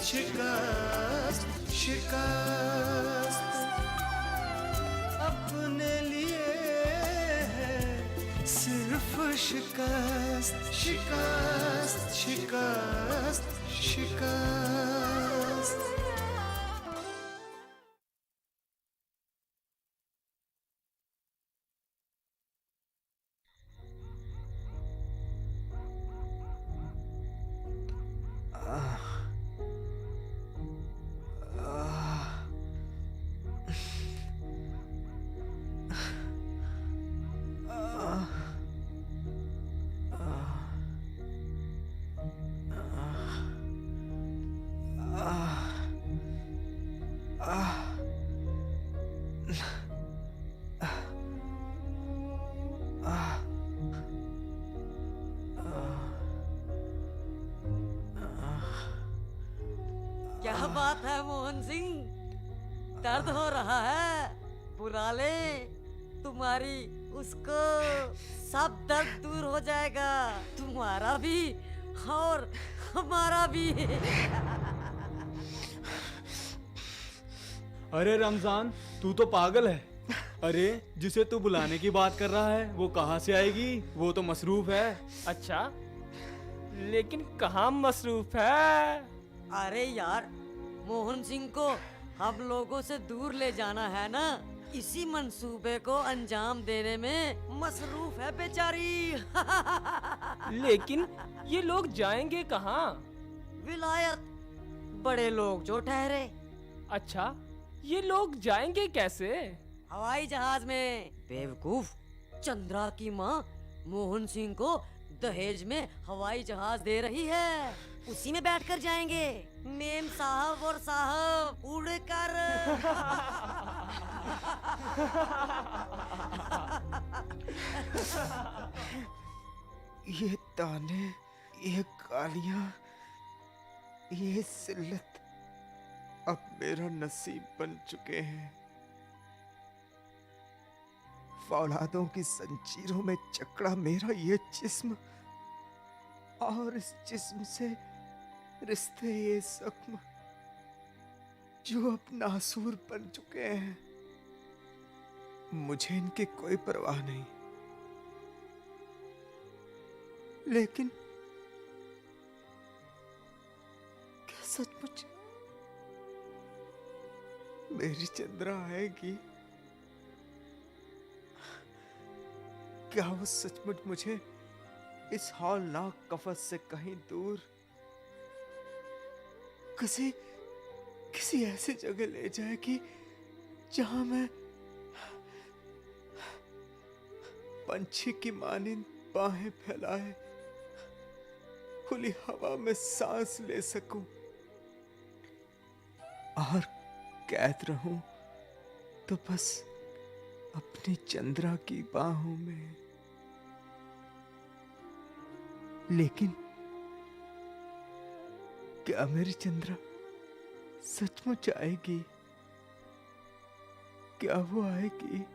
शिकस्त शिकस्त अपने लिए है सिर्फ शिकस्त शिकस्त शिकस्त शिकस्त। क्या बात है मोहन सिंह, दर्द हो रहा है? बुला ले, तुम्हारी उसको सब दर्द दूर हो जाएगा, तुम्हारा भी और हमारा भी। अरे रमजान, तू तो पागल है। अरे जिसे तू बुलाने की बात कर रहा है वो कहाँ से आएगी? वो तो मसरूफ है। अच्छा, लेकिन कहाँ मसरूफ है? अरे यार, मोहन सिंह को हम लोगों से दूर ले जाना है ना, इसी मंसूबे को अंजाम देने में मसरूफ है बेचारी। लेकिन ये लोग जाएंगे कहाँ? विलायत, बड़े लोग जो ठहरे। अच्छा, ये लोग जाएंगे कैसे? हवाई जहाज में। बेवकूफ, चंद्रा की माँ मोहन सिंह को दहेज में हवाई जहाज दे रही है, उसी में बैठकर जाएंगे मेम साहब और साहब उड़कर। ये ताने, ये गालियां, ये जिल्लत अब मेरा नसीब बन चुके हैं। फौलादों की जंजीरों में जकड़ा मेरा ये जिस्म, और इस जिस्म से रिश्ते ये जख्म जो अब नासूर बन चुके हैं। मुझे इनकी कोई परवाह नहीं, लेकिन क्या सचमुच मेरी चंद्रा आएगी? क्या वो सचमुच मुझे इस हौलनाक कफस से कहीं दूर किसी किसी ऐसी जगह ले जाएगी जहां मैं पंछी की मानिंद बाहें फैलाए खुली हवा में सांस ले सकूं और कैद रहूं तो बस अपनी चंद्रा की बाहों में। लेकिन क्या मेरी चंद्रा सचमुच आएगी? क्या वो आएगी?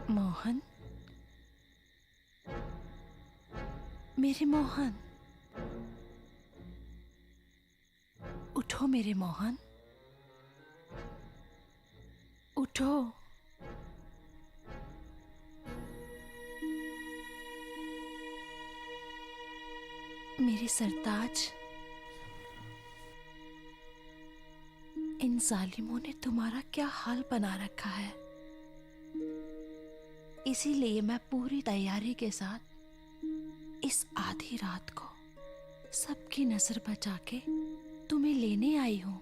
मोहन, मेरे मोहन, उठो मेरे मोहन, उठो। मेरे सरताज, इन जालिमों ने तुम्हारा क्या हाल बना रखा है। इसीलिए मैं पूरी तैयारी के साथ इस आधी रात को सबकी नजर बचा के तुम्हें लेने आई हूं।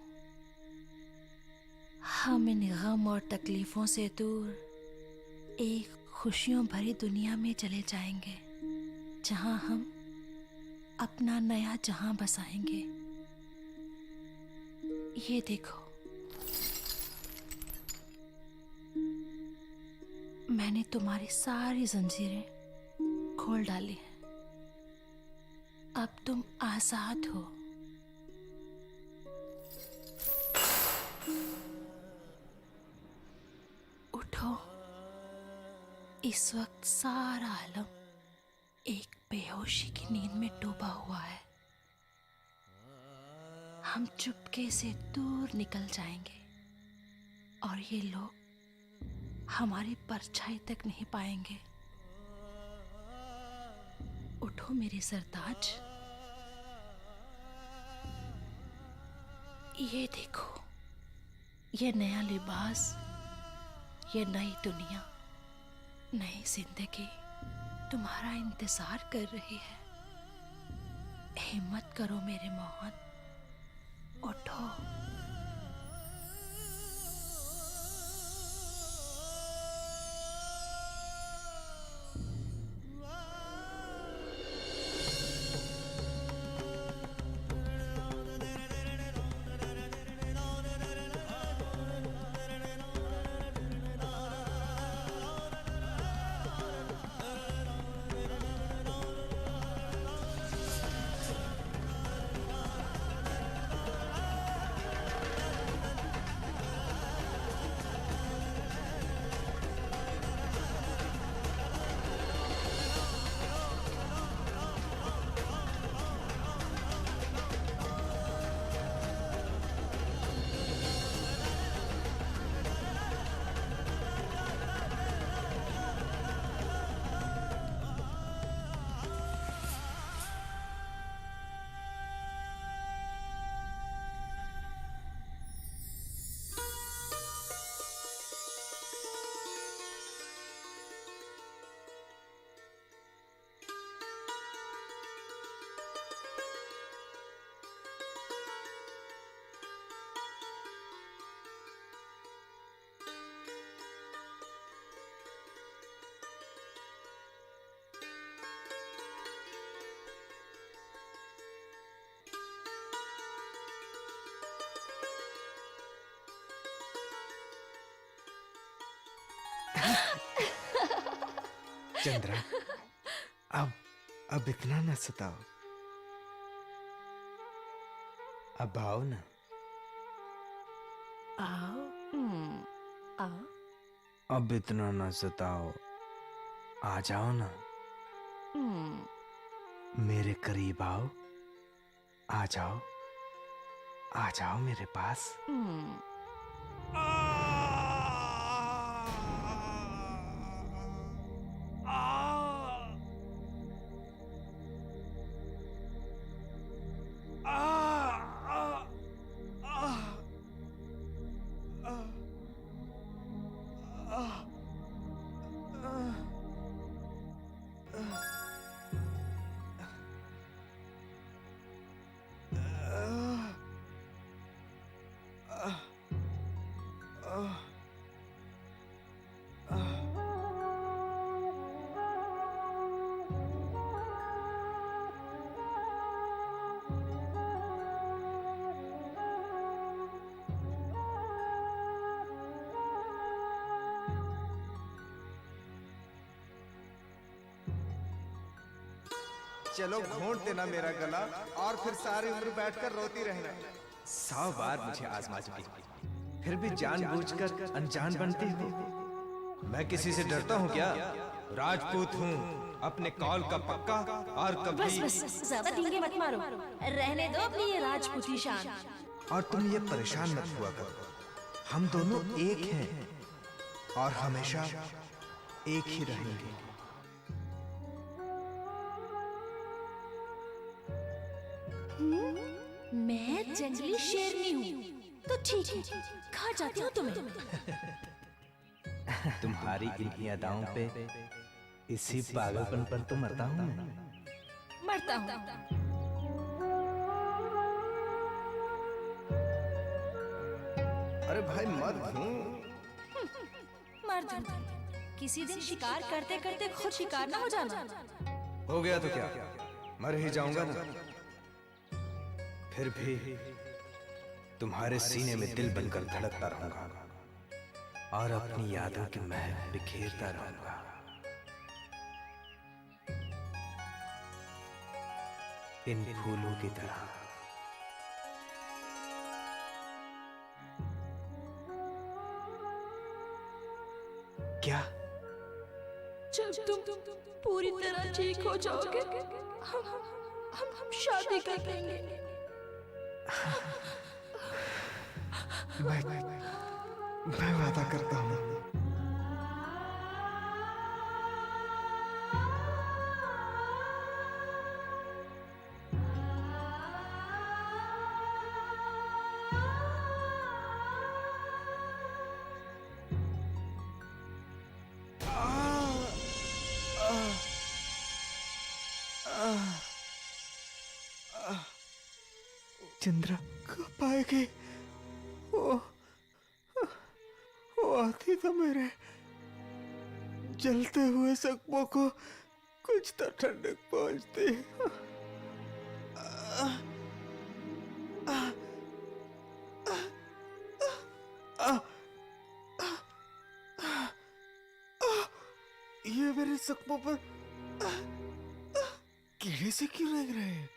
हम इन गम और तकलीफों से दूर एक खुशियों भरी दुनिया में चले जाएंगे, जहां हम अपना नया जहां बसाएंगे। ये देखो, मैंने तुम्हारी सारी जंजीरें खोल डाली हैं। अब तुम आजाद हो। उठो। इस वक्त सारा आलम एक बेहोशी की नींद में डूबा हुआ है। हम चुपके से दूर निकल जाएंगे और ये लोग हमारी परछाई तक नहीं पाएंगे। उठो मेरे सरताज। ये देखो, ये नया लिबास, ये नई दुनिया, नई जिंदगी तुम्हारा इंतजार कर रही है। हिम्मत करो मेरे मोहन, उठो। चंद्रा, अब इतना न सताओ। अब आओ ना। आओ। आओ। अब इतना न सताओ, आ जाओ ना। मेरे करीब आओ, आ जाओ, आ जाओ मेरे पास। चलो घोंट देना मेरा गला और फिर सारी उम्र बैठकर रोती रहना। 100 बार मुझे आजमा चुकी, फिर भी जानबूझकर अनजान बनती हो। मैं किसी से डरता हूँ क्या? राजपूत हूँ, अपने कॉल का पक्का और बस कभी। बस ज्यादा डींगे मत मारो, रहने दो अपनी ये राजपूती शान। और तुम ये परेशान मत हुआ करो, हम दोनों एक हैं और हमेशा एक ही रहेंगे। मैं जंगली शेरनी हूँ, तो ठीक है, खा जाती हूँ तुम्हें। तुम्हारी इन अदाओं पे, इसी पागलपन पर तो मरता हूँ मैं। मरता हूँ। अरे भाई मत घूम। मर दूँ। किसी दिन शिकार करते करते खुद शिकार ना हो जाना। हो गया तो क्या, मर ही जाऊंगा ना। फिर भी तुम्हारे सीने में दिल बनकर धड़कता रहूंगा और अपनी यादों की महक बिखेरता रहूंगा। इन फूलों की तरह। क्या? जब तुम पूरी तरह ठीक हो जाओगे, हम शादी कर लेंगे। मैं वादा करता हूँ। चंद्रा कब आएगी? वो आती तो मेरे जलते हुए जख्मों को कुछ तो ठंडक पहुंचती। ये मेरे जख्मों पर कीड़े से क्यों लग रहे हैं?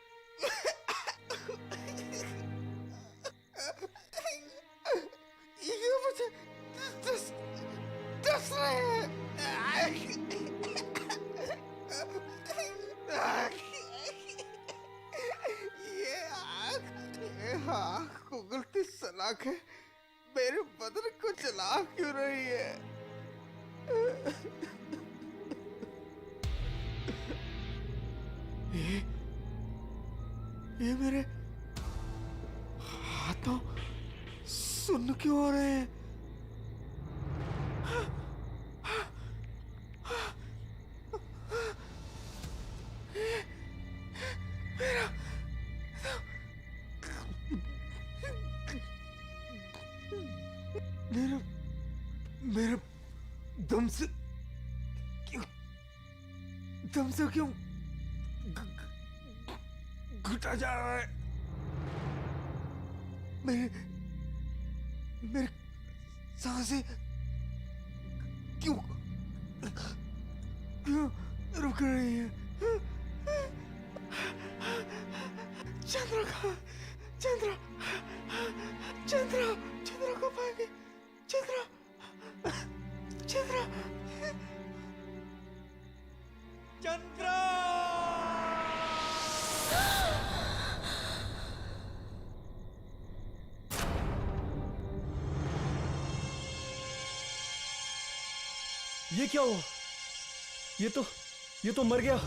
ये मुझे डस रहे हैं। ये आँख उगलती सलाख है, मेरे बदन को जला क्यों रही है? ये मेरे हाथों सुन्न क्यों हो रहे हैं? मेरा मेरा दम से क्यों घुटा जा रहा है? मेरे सांसें क्यों रुक रही है? चंद्रा कब आएगी? चंद्रा ये क्या हुआ? ये तो मर गया।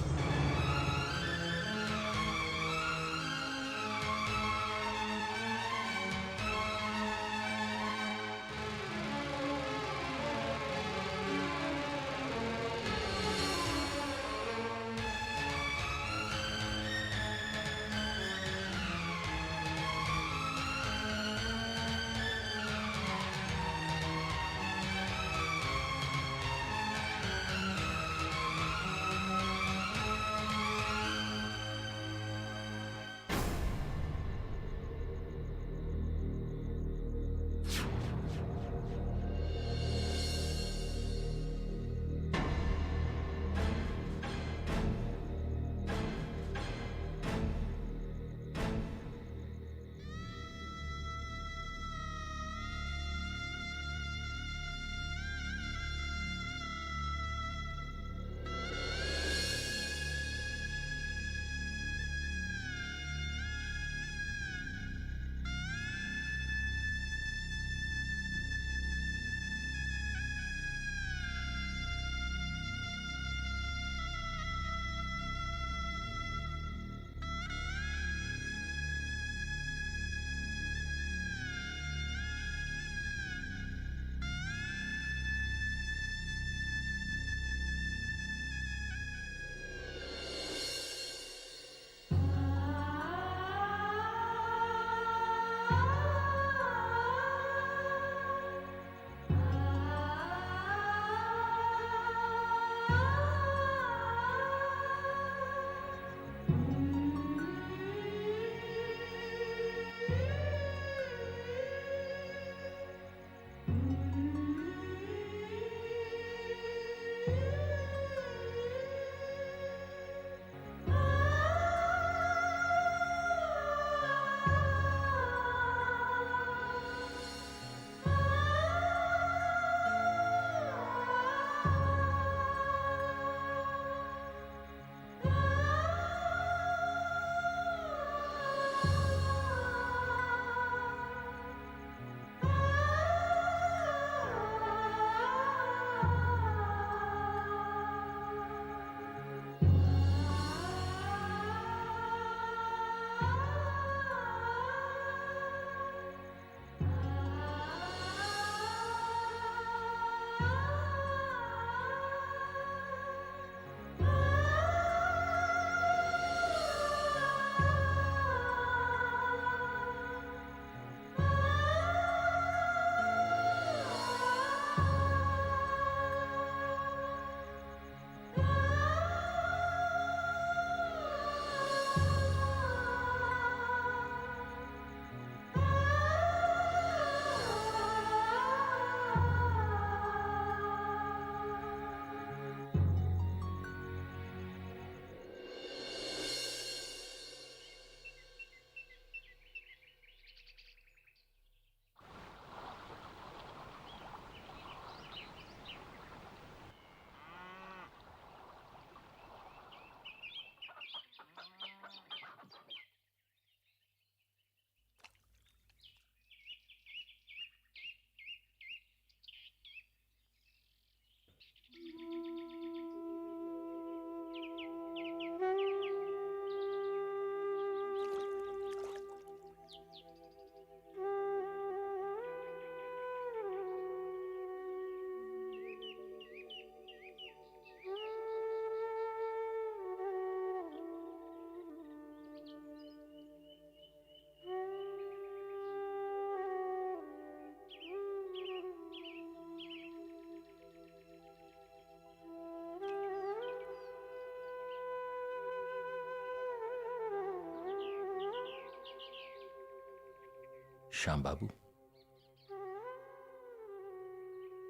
श्याम बाबू,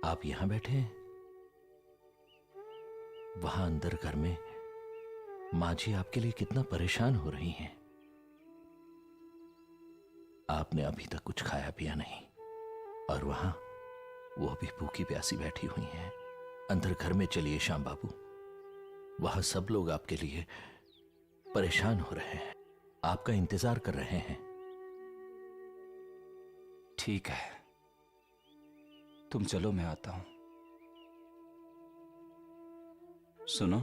आप यहां बैठे हैं? वहां अंदर घर में माँ जी आपके लिए कितना परेशान हो रही हैं। आपने अभी तक कुछ खाया पिया नहीं और वहां वो भी भूखी प्यासी बैठी हुई हैं। अंदर घर में चलिए श्याम बाबू, वहां सब लोग आपके लिए परेशान हो रहे हैं, आपका इंतजार कर रहे हैं। ठीक है, तुम चलो, मैं आता हूं। सुनो,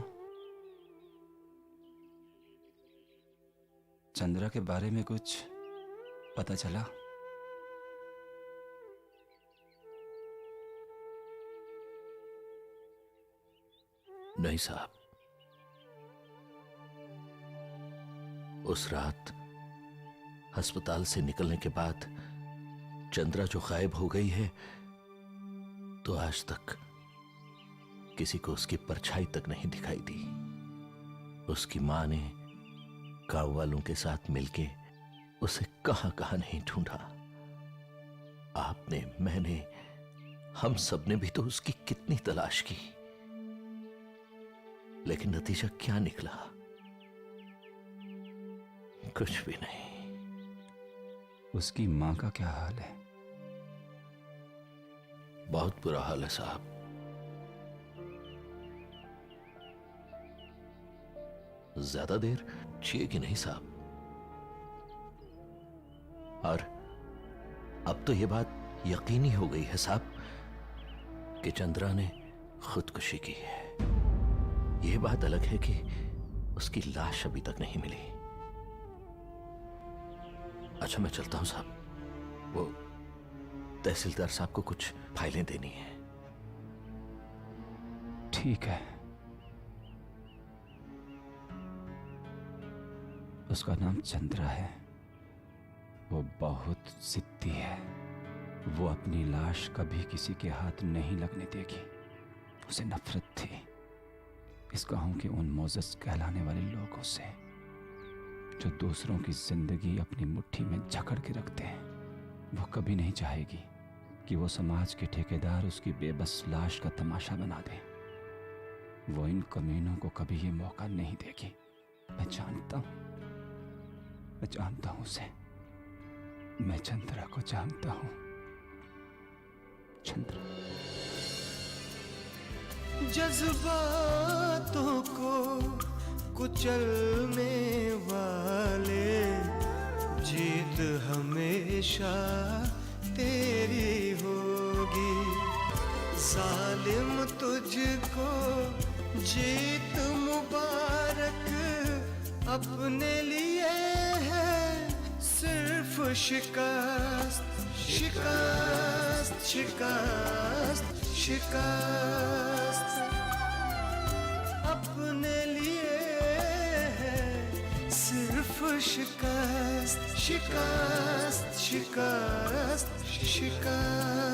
चंद्रा के बारे में कुछ पता चला? नहीं साहब, उस रात अस्पताल से निकलने के बाद चंद्रा जो गायब हो गई है, तो आज तक किसी को उसकी परछाई तक नहीं दिखाई दी। उसकी मां ने गांव वालों के साथ मिलके उसे कहां कहां नहीं ढूंढा। आपने, मैंने, हम सब ने भी तो उसकी कितनी तलाश की, लेकिन नतीजा क्या निकला? कुछ भी नहीं। उसकी मां का क्या हाल है? बहुत बुरा हाल है साहब। ज्यादा देर जिएगी नहीं साहब। और अब तो यह बात यकीनी हो गई है साहब कि चंद्रा ने खुदकुशी की है। यह बात अलग है कि उसकी लाश अभी तक नहीं मिली। अच्छा, मैं चलता हूं साहब, वो तहसीलदार साहब को कुछ फाइलें देनी है। ठीक है। उसका नाम चंद्रा है। वो बहुत जिद्दी है। वो अपनी लाश कभी किसी के हाथ नहीं लगने देगी। उसे नफरत थी इस गांव के उन मोजस कहलाने वाले लोगों से जो दूसरों की जिंदगी अपनी मुट्ठी में जकड़ के रखते हैं। वो कभी नहीं चाहेगी कि वो समाज के ठेकेदार उसकी बेबस लाश का तमाशा बना दे। वो इन कमीनों को कभी ये मौका नहीं देगी। मैं जानता हूं उसे। मैं चंद्रा को जानता हूं। चंद्रा। जज्बातों को कुचलने वाले, जीत हमेशा तेरी होगी। जालिम तुझको जीत मुबारक, अपने लिए है सिर्फ शिकस्त, शिकस्त, शिकस्त, शिकस्त। अपने लिए है सिर्फ शिकस्त, शिकस्त, शिकस्त, शिकस्त।